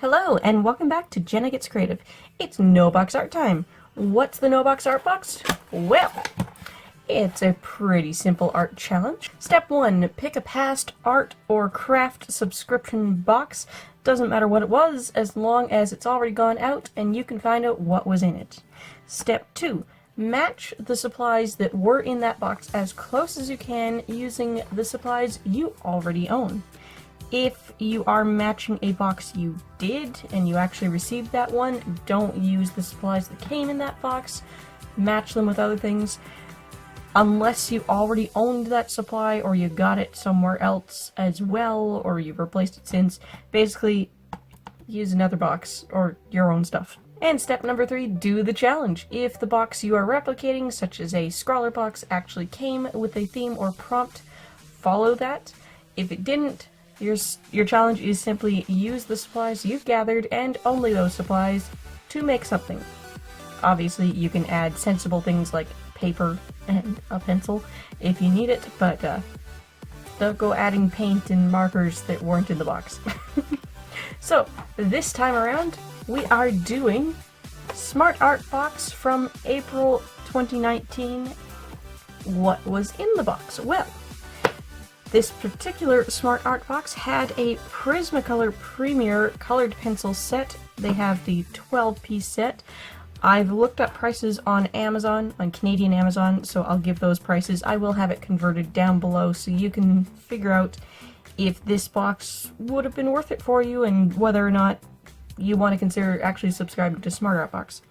Hello, and welcome back to Jenna Gets Creative. It's no box art time. What's the no box art box? Well, it's a pretty simple art challenge. Step 1, pick a past art or craft subscription box. Doesn't matter what it was, as long as it's already gone out and you can find out what was in it. Step 2, match the supplies that were in that box as close as you can using the supplies you already own. If you are matching a box you did and you actually received that one, don't use the supplies that came in that box. Match them with other things. Unless you already owned that supply or you got it somewhere else as well or you've replaced it since, basically use another box or your own stuff. And step number 3, do the challenge. If the box you are replicating, such as a scrawler box, actually came with a theme or prompt, follow that. If it didn't, your challenge is simply use the supplies you've gathered, and only those supplies, to make something. Obviously, you can add sensible things like paper and a pencil if you need it, but don't go adding paint and markers that weren't in the box. So, this time around, we are doing Smart Art Box from April 2019. What was in the box? Well, this particular Smart Art Box had a Prismacolor Premier colored pencil set. They have the 12-piece set. I've looked up prices on Amazon, on Canadian Amazon, so I'll give those prices. I will have it converted down below so you can figure out if this box would have been worth it for you and whether or not you want to consider actually subscribing to Smart Art Box.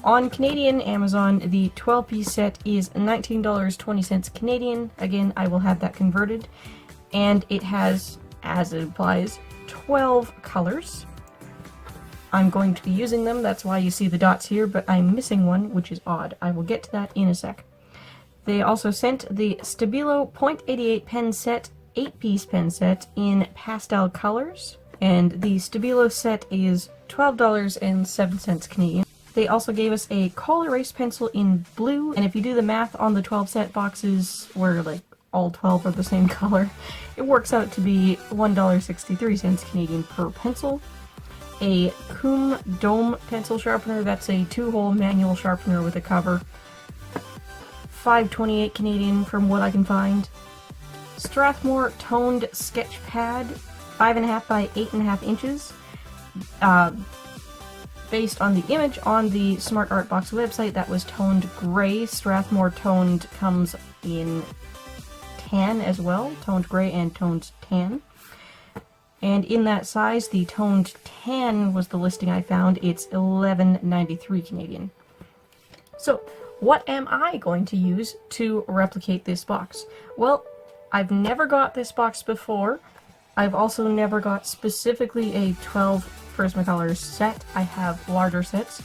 On Canadian Amazon, the 12-piece set is $19.20 Canadian. Again, I will have that converted. And it has, as it implies, 12 colors. I'm going to be using them, that's why you see the dots here, but I'm missing one, which is odd. I will get to that in a sec. They also sent the Stabilo .88 pen set, 8-piece pen set in pastel colors. And the Stabilo set is $12.07 Canadian. They also gave us a kohl erase pencil in blue, and if you do the math on the 12 set boxes, where like all 12 are the same color, it works out to be $1.63 Canadian per pencil. A Kum Dome pencil sharpener, that's a 2-hole manual sharpener with a cover. $5.28 Canadian from what I can find. Strathmore toned sketch pad, 5.5 by 8.5 inches. Based on the image on the Smart Art Box website, that was toned gray. Strathmore toned comes in tan as well, toned gray and toned tan. And in that size, the toned tan was the listing I found. It's $11.93 Canadian. So, what am I going to use to replicate this box? Well, I've never got this box before. I've also never got specifically a 12 Prismacolor set. I have larger sets.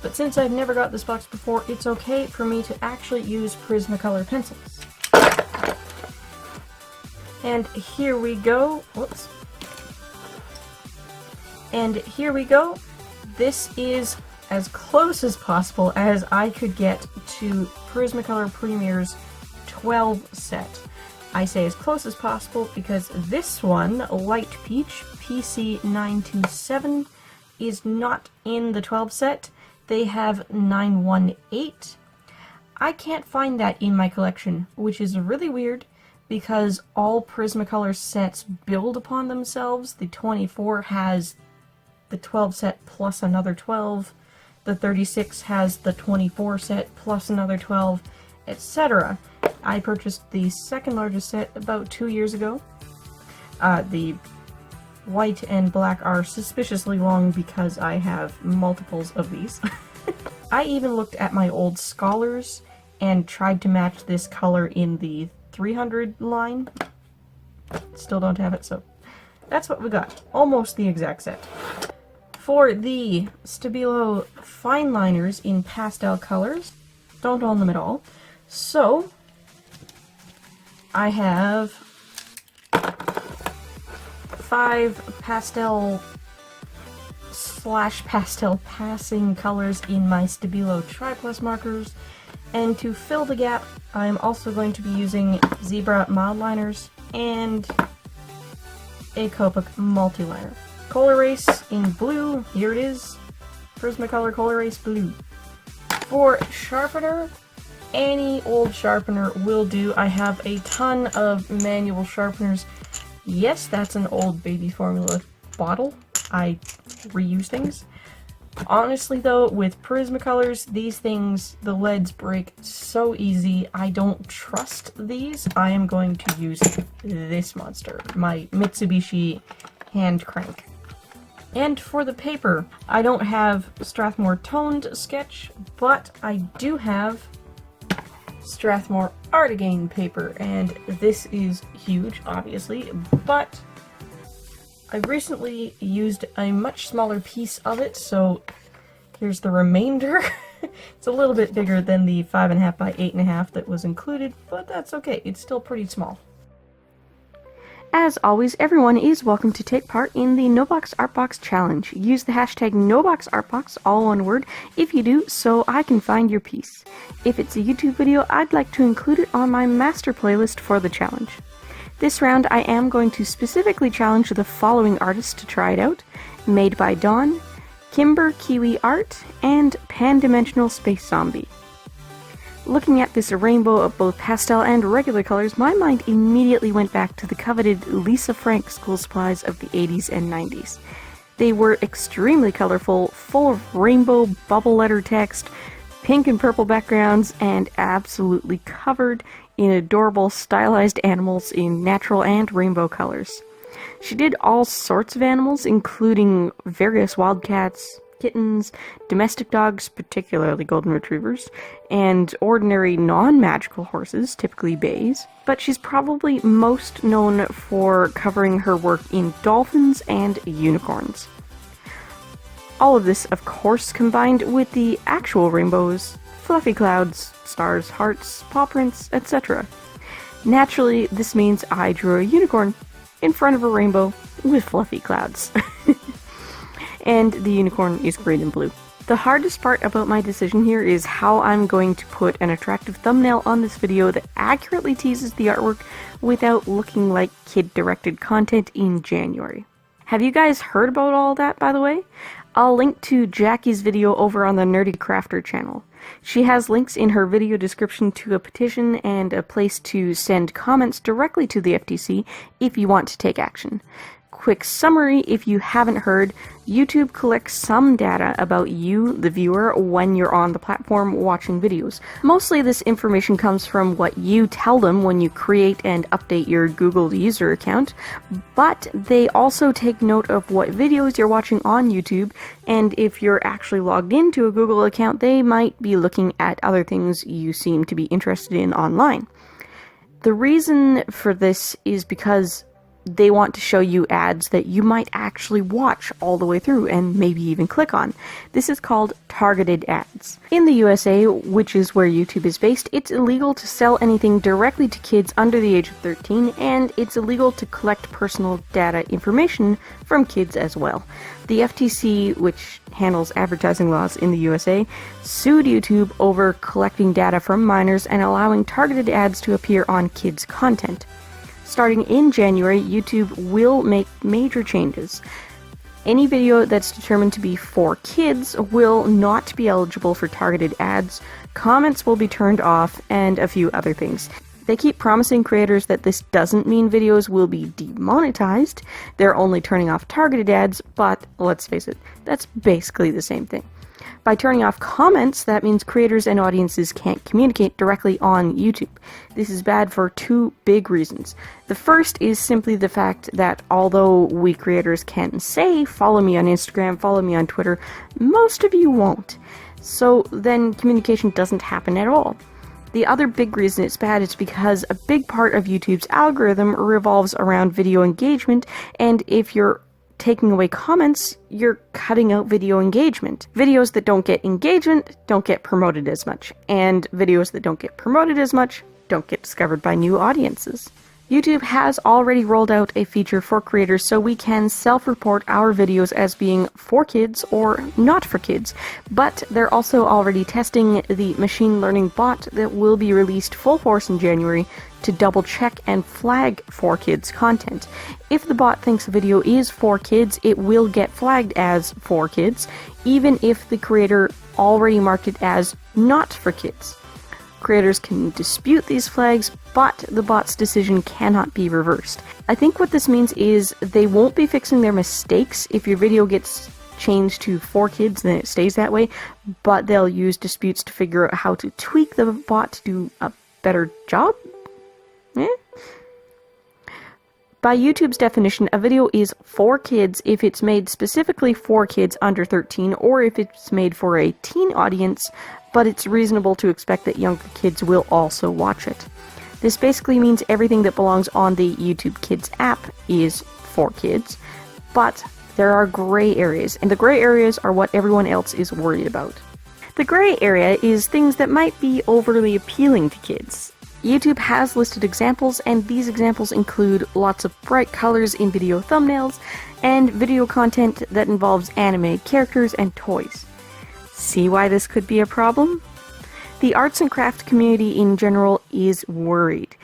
But since I've never got this box before, it's okay for me to actually use Prismacolor pencils. And here we go. Whoops. And here we go. This is as close as possible as I could get to Prismacolor Premier's 12 set. I say as close as possible because this one, Light Peach, PC927, is not in the 12 set. They have 918. I can't find that in my collection, which is really weird because all Prismacolor sets build upon themselves. The 24 has the 12 set plus another 12. The 36 has the 24 set plus another 12, etc. I purchased the second largest set about 2 years ago. The white and black are suspiciously long because I have multiples of these. I even looked at my old Scholars and tried to match this color in the 300 line. Still don't have it, so that's what we got. Almost the exact set. For the Stabilo fine liners in pastel colors, don't own them at all. So, I have 5 pastel/pastel passing colors in my Stabilo Tri-Plus markers, and to fill the gap, I'm also going to be using Zebra mild liners and a COPPA multi-liner. Colorase in blue. Here it is. Prismacolor Colorase blue. For sharpener, any old sharpener will do. I have a ton of manual sharpeners. Yes, that's an old baby formula bottle. I reuse things. Honestly though, with Prismacolors, these things, the leads break so easy. I don't trust these. I am going to use this monster, my Mitsubishi hand crank. And for the paper, I don't have Strathmore toned sketch, but I do have Strathmore Art Again paper, and this is huge, obviously, but I recently used a much smaller piece of it, so here's the remainder. It's a little bit bigger than the 5.5 by 8.5 that was included, but that's okay, it's still pretty small. As always, everyone is welcome to take part in the noboxartbox challenge. Use the hashtag noboxartbox, all one word, if you do, so I can find your piece. If it's a YouTube video, I'd like to include it on my master playlist for the challenge. This round, I am going to specifically challenge the following artists to try it out: Made by Dawn, Kimber Kiwi Art, and PandimensionalSpaceZombie. Looking at this rainbow of both pastel and regular colors, my mind immediately went back to the coveted Lisa Frank school supplies of the 80s and 90s. They were extremely colorful, full of rainbow bubble letter text, pink and purple backgrounds, and absolutely covered in adorable stylized animals in natural and rainbow colors. She did all sorts of animals, including various wildcats, kittens, domestic dogs, particularly golden retrievers, and ordinary non-magical horses, typically bays, but she's probably most known for covering her work in dolphins and unicorns. All of this, of course, combined with the actual rainbows, fluffy clouds, stars, hearts, paw prints, etc. Naturally, this means I drew a unicorn in front of a rainbow with fluffy clouds. And the unicorn is green and blue. The hardest part about my decision here is how I'm going to put an attractive thumbnail on this video that accurately teases the artwork without looking like kid-directed content in January. Have you guys heard about all that, by the way? I'll link to Jackie's video over on the NerdECrafter channel. She has links in her video description to a petition and a place to send comments directly to the FTC if you want to take action. Quick summary, if you haven't heard, YouTube collects some data about you, the viewer, when you're on the platform watching videos. Mostly this information comes from what you tell them when you create and update your Google user account, but they also take note of what videos you're watching on YouTube, and if you're actually logged into a Google account, they might be looking at other things you seem to be interested in online. The reason for this is because they want to show you ads that you might actually watch all the way through and maybe even click on. This is called targeted ads. In the USA, which is where YouTube is based, it's illegal to sell anything directly to kids under the age of 13, and it's illegal to collect personal data information from kids as well. The FTC, which handles advertising laws in the USA, sued YouTube over collecting data from minors and allowing targeted ads to appear on kids' content. Starting in January, YouTube will make major changes. Any video that's determined to be for kids will not be eligible for targeted ads, comments will be turned off, and a few other things. They keep promising creators that this doesn't mean videos will be demonetized. They're only turning off targeted ads, but let's face it, that's basically the same thing. By turning off comments, that means creators and audiences can't communicate directly on YouTube. This is bad for two big reasons. The first is simply the fact that although we creators can say, follow me on Instagram, follow me on Twitter, most of you won't. So then communication doesn't happen at all. The other big reason it's bad is because a big part of YouTube's algorithm revolves around video engagement, and if you're taking away comments, you're cutting out video engagement. Videos that don't get engagement don't get promoted as much, and videos that don't get promoted as much don't get discovered by new audiences. YouTube has already rolled out a feature for creators so we can self-report our videos as being for kids or not for kids, but they're also already testing the machine learning bot that will be released full force in January to double check and flag for kids content. If the bot thinks a video is for kids, it will get flagged as for kids, even if the creator already marked it as not for kids. Creators can dispute these flags, but the bot's decision cannot be reversed. I think what this means is they won't be fixing their mistakes if your video gets changed to for kids, then it stays that way, but they'll use disputes to figure out how to tweak the bot to do a better job? By YouTube's definition, a video is for kids if it's made specifically for kids under 13, or if it's made for a teen audience, but it's reasonable to expect that younger kids will also watch it. This basically means everything that belongs on the YouTube Kids app is for kids, but there are gray areas, and the gray areas are what everyone else is worried about. The gray area is things that might be overly appealing to kids. YouTube has listed examples, and these examples include lots of bright colors in video thumbnails, and video content that involves anime characters and toys. See why this could be a problem? The arts and craft community in general is worried.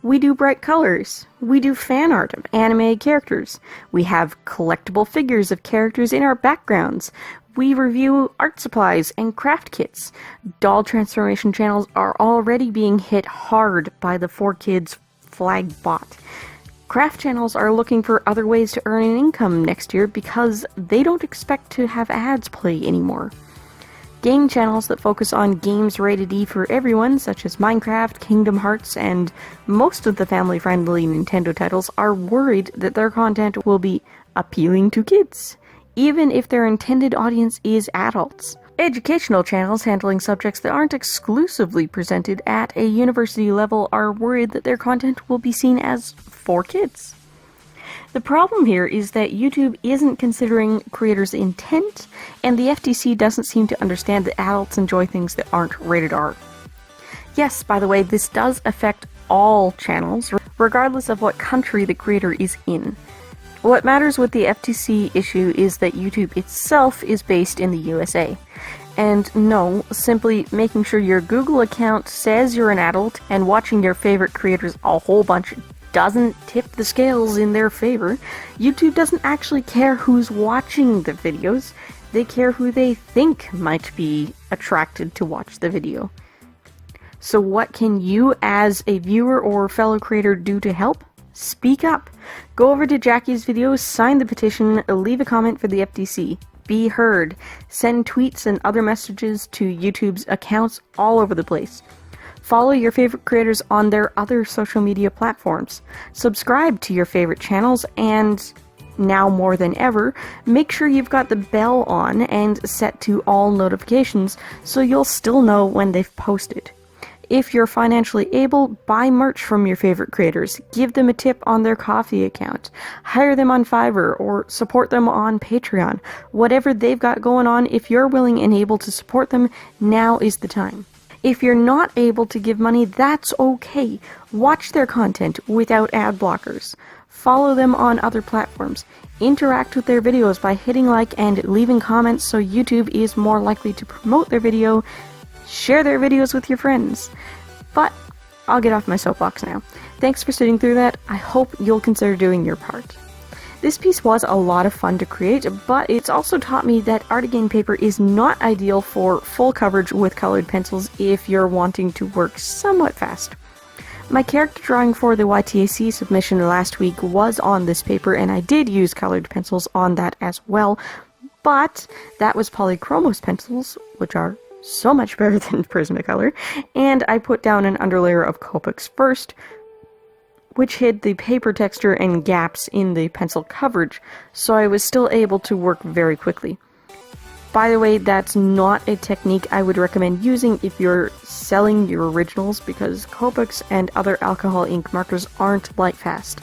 We do bright colors. We do fan art of anime characters. We have collectible figures of characters in our backgrounds. We review art supplies and craft kits. Doll transformation channels are already being hit hard by the 4Kids flag bot. Craft channels are looking for other ways to earn an income next year because they don't expect to have ads play anymore. Game channels that focus on games rated E for everyone, such as Minecraft, Kingdom Hearts, and most of the family-friendly Nintendo titles, are worried that their content will be appealing to kids, even if their intended audience is adults. Educational channels handling subjects that aren't exclusively presented at a university level are worried that their content will be seen as for kids. The problem here is that YouTube isn't considering creators' intent, and the FTC doesn't seem to understand that adults enjoy things that aren't rated R. Yes, by the way, this does affect all channels, regardless of what country the creator is in. What matters with the FTC issue is that YouTube itself is based in the USA. And no, simply making sure your Google account says you're an adult and watching your favorite creators a whole bunch doesn't tip the scales in their favor. YouTube doesn't actually care who's watching the videos. They care who they think might be attracted to watch the video. So what can you as a viewer or fellow creator do to help? Speak up. Go over to Jackie's videos, sign the petition, leave a comment for the FTC. Be heard. Send tweets and other messages to YouTube's accounts all over the place. Follow your favorite creators on their other social media platforms. Subscribe to your favorite channels, and now more than ever, make sure you've got the bell on and set to all notifications so you'll still know when they've posted. If you're financially able, buy merch from your favorite creators, give them a tip on their Ko-fi account, hire them on Fiverr, or support them on Patreon. Whatever they've got going on, if you're willing and able to support them, now is the time. If you're not able to give money, that's okay. Watch their content without ad blockers. Follow them on other platforms. Interact with their videos by hitting like and leaving comments so YouTube is more likely to promote their video. Share their videos with your friends. But I'll get off my soapbox now. Thanks for sitting through that. I hope you'll consider doing your part. This piece was a lot of fun to create, but it's also taught me that Artigain paper is not ideal for full coverage with colored pencils if you're wanting to work somewhat fast. My character drawing for the YTAC submission last week was on this paper, and I did use colored pencils on that as well, but that was polychromos pencils, which are so much better than Prismacolor, and I put down an underlayer of Copics first, which hid the paper texture and gaps in the pencil coverage, so I was still able to work very quickly. By the way, that's not a technique I would recommend using if you're selling your originals, because Copics and other alcohol ink markers aren't light fast,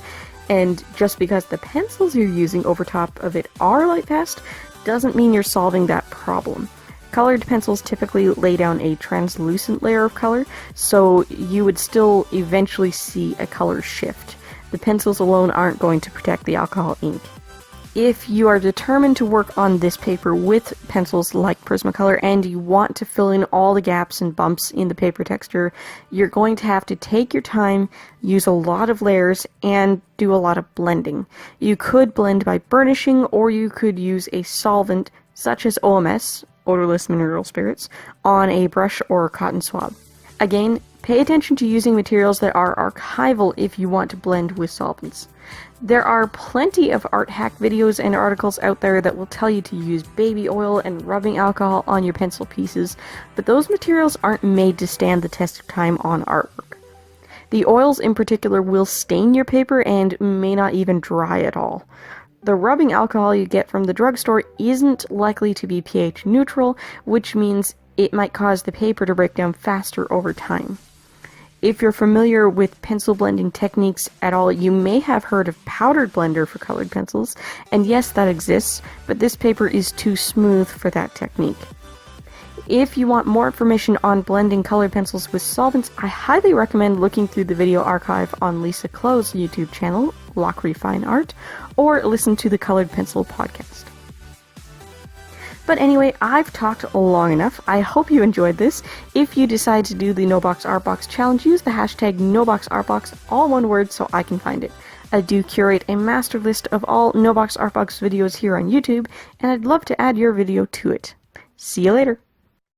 and just because the pencils you're using over top of it are light fast doesn't mean you're solving that problem. Colored pencils typically lay down a translucent layer of color, so you would still eventually see a color shift. The pencils alone aren't going to protect the alcohol ink. If you are determined to work on this paper with pencils like Prismacolor and you want to fill in all the gaps and bumps in the paper texture, you're going to have to take your time, use a lot of layers, and do a lot of blending. You could blend by burnishing, or you could use a solvent such as OMS, odorless mineral spirits, on a brush or cotton swab. Again, pay attention to using materials that are archival if you want to blend with solvents. There are plenty of art hack videos and articles out there that will tell you to use baby oil and rubbing alcohol on your pencil pieces, but those materials aren't made to stand the test of time on artwork. The oils in particular will stain your paper and may not even dry at all. The rubbing alcohol you get from the drugstore isn't likely to be pH neutral, which means it might cause the paper to break down faster over time. If you're familiar with pencil blending techniques at all, you may have heard of powdered blender for colored pencils, and yes, that exists, but this paper is too smooth for that technique. If you want more information on blending colored pencils with solvents, I highly recommend looking through the video archive on Lisa Clo's YouTube channel, Lock Refine Art, or listen to the Colored Pencil podcast. But anyway, I've talked long enough. I hope you enjoyed this. If you decide to do the noboxartbox challenge, use the hashtag noboxartbox, all one word, so I can find it. I do curate a master list of all noboxartbox videos here on YouTube, and I'd love to add your video to it. See you later.